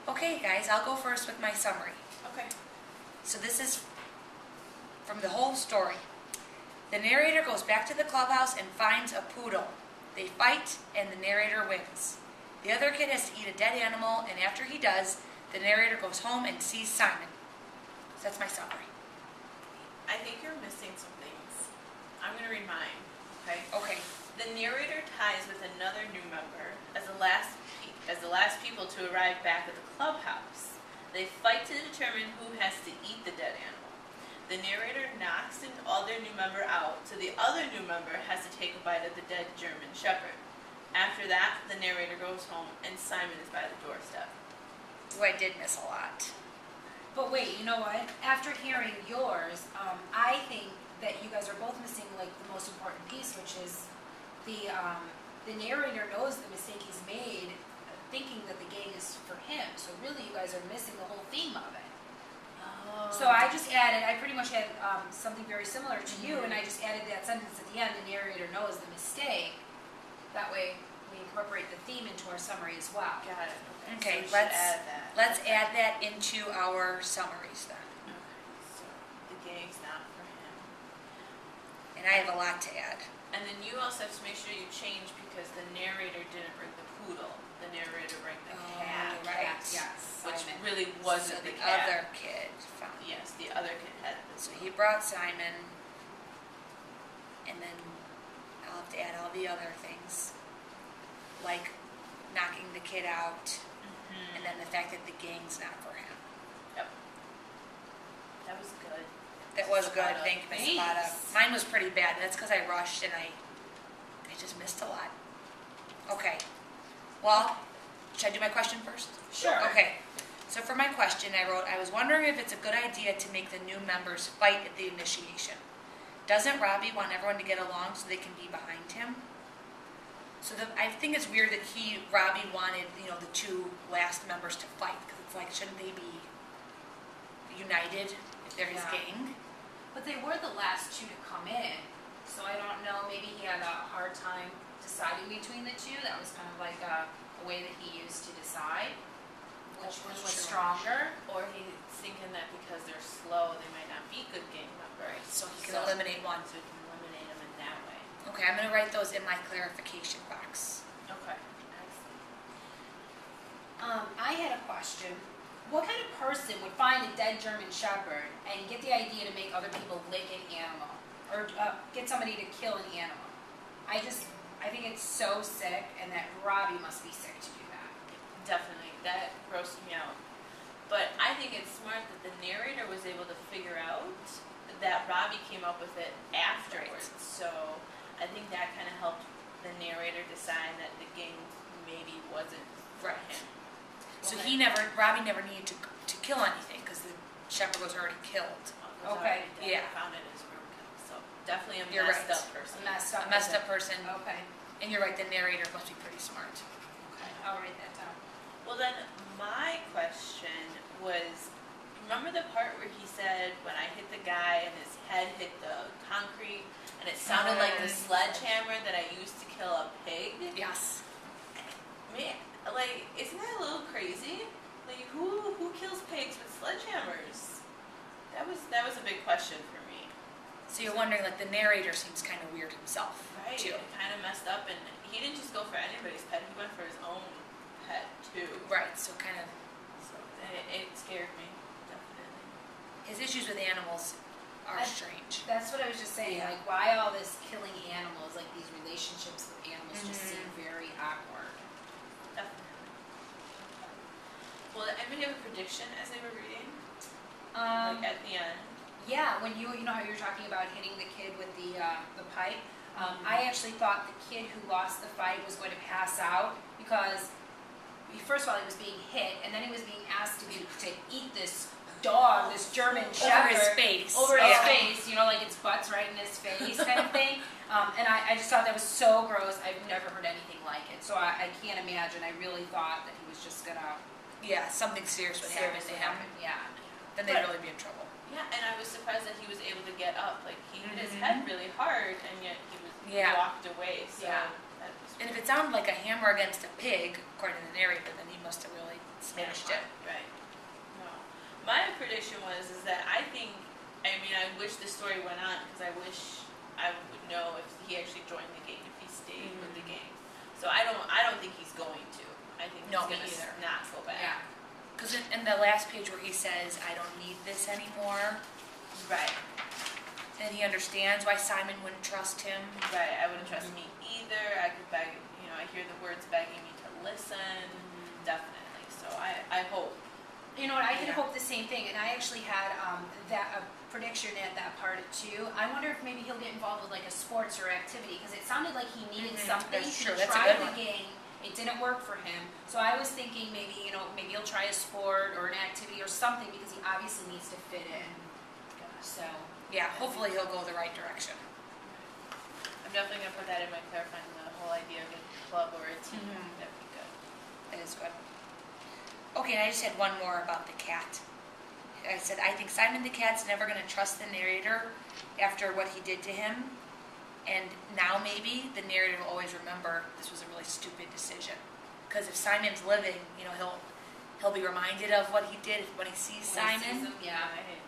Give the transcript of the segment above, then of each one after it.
Okay, guys, I'll go first with my summary. Okay. So this is from the whole story. The narrator goes back to the clubhouse and finds a poodle. They fight, and the narrator wins. The other kid has to eat a dead animal, and after he does, the narrator goes home and sees Simon. So that's my summary. I think you're missing some things. I'm going to read mine, okay? Okay. The narrator ties with another new member as the last people to arrive back at the clubhouse. They fight to determine who has to eat the dead animal. The narrator knocks an other new member out, so the other new member has to take a bite of the dead German shepherd. After that, the narrator goes home, and Simon is by the doorstep. Oh, I did miss a lot. But wait, you know what? After hearing yours, I think that you guys are both missing like the most important piece, which is the narrator knows the mistake he's made, thinking that the gang is for him. So really, you guys are missing the whole theme of it. Oh. So I just added. I pretty much had something very similar to you, and I just added that sentence at the end. The narrator knows the mistake. That way, we incorporate the theme into our summary as well. Got it. Okay, so we should add that. let's add that into our summaries then. Okay, so the gang's not for him. And I have a lot to add. And then you also have to make sure you change because the narrator didn't bring the poodle. The narrator bring the cat. Right. Yes. Which Simon. really So wasn't the the cat. other kid found. Yes, the other kid had the So he brought Simon, and then I'll have to add all the other things, like knocking the kid out, Mhm. and then the fact that the gang's not for him. Yep. That was good. That was good. Zapata. Thank you, Ms. Zapata. Thanks. Mine was pretty bad. That's because I rushed and I just missed a lot. Okay. Well, should I do my question first? Sure. Okay. So for my question, I wrote, I was wondering if it's a good idea to make the new members fight at the initiation. Doesn't Robbie want everyone to get along so they can be behind him? So I think it's weird that Robbie wanted, the two last members to fight, because it's like, shouldn't they be united if they're his Yeah. gang? But they were the last two to come in, so I don't know. Maybe he had a hard time deciding between the two. That was kind of like a way that he used to decide which one was True. stronger. Or he's thinking that because they're slow, they might not be good gang members. So he can eliminate one. So we can eliminate them in that way. Okay, I'm going to write those in my clarification box. Okay. Excellent. I had a question. What kind of person would find a dead German Shepherd and get the idea to make other people lick an animal, or get somebody to kill an animal? I think it's so sick, and that Robbie must be sick to do that. Definitely. That grossed me out. But I think it's smart that the narrator was able to figure out that Robbie came up with it afterwards. Right. So I think that kind of helped the narrator decide that the gang maybe wasn't for Right. him. So Robbie never needed to kill anything because the shepherd was already killed. Okay. Yeah. Found it as roadkill. So definitely a You're messed right. up person. A messed up. A messed up person, Okay. and you're right, the narrator must be pretty smart. Okay. I'll write that down. Well, then my question was, remember the part where he said, when I hit the guy and his head hit the concrete, and it sounded like the sledgehammer that I used to kill a pig? Yes. Man, like, isn't that a little crazy? Like, who kills pigs with sledgehammers? That was a big question for me. So you're wondering, like, the narrator seems kind of weird himself, Right, too. it kind of messed up, and he didn't just go for anybody's pet, he went for his own pet, too. Right, so kind of So it scared me, definitely. his issues with animals are strange. That's what I was just saying. Yeah. Like, why all this killing animals? Like, these relationships with animals just seem Mhm. very awkward. Definitely. Well, did anybody have a prediction as they were reading? Um, Like, at the end? Yeah, when you know how you were talking about hitting the kid with the pipe. I actually thought the kid who lost the fight was going to pass out because first of all he was being hit, and then he was being asked to eat this dog, this German Shepherd, Over his face. over his Yeah. face. You know, like its butt's right in his face, kind of thing. And I just thought that was so gross. I've never heard anything like it. So I can't imagine. I really thought that he was just gonna Yeah, something serious would happen to him. Yeah. Then they'd But- really be in trouble. Yeah, and I was surprised that he was able to get up. Like, he hit his Mhm. head really hard, and yet he was Yeah. walked away. So Yeah. that was And if it sounded like a hammer against a pig, according to the narrator, then he must have really smashed it. is that I wish the story went on, because I wish I would know if he actually joined the gang, if he stayed with the gang. So I don't think he's going to. I think No, he's me gonna either. not go back. Yeah. Because in the last page where he says, I don't need this anymore, Right. and he understands why Simon wouldn't trust him. Right. I wouldn't trust me either. I could beg. I hear the words begging me to listen. Definitely. So I hope. You know what, I had Yeah. hoped the same thing, and I actually had a prediction at that part too. I wonder if maybe he'll get involved with like a sports or activity, because it sounded like he needed something. That's He true. That's a tried good the one. game, it didn't work for him. So I was thinking maybe he'll try a sport or an activity or something, because he obviously needs to fit in. So Yeah, hopefully he'll go the right direction. I'm definitely gonna put that in my clarifying, the whole idea of a club or a team. Mhm. That'd be good. That is good. Okay, and I just had one more about the cat. I said, I think Simon the cat's never going to trust the narrator after what he did to him. And now maybe the narrator will always remember this was a really stupid decision. Because if Simon's living, he'll be reminded of what he did when he sees when he sees Simon. him, yeah, Right.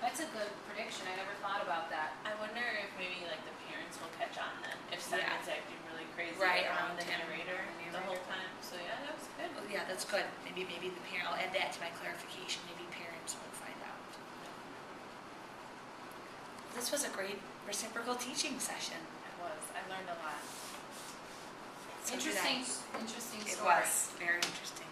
that's a good prediction. I never thought about that. I wonder if maybe like the parents will catch on then, if Yeah. Simon's acting really crazy Right, around the around him. narrator the whole time. So yeah, that was good. Oh, yeah, that's good. Maybe the parent, I'll add that to my clarification. Maybe parents will find out. This was a great reciprocal teaching session. It was. I learned a lot. So did I. Interesting It story. was very interesting.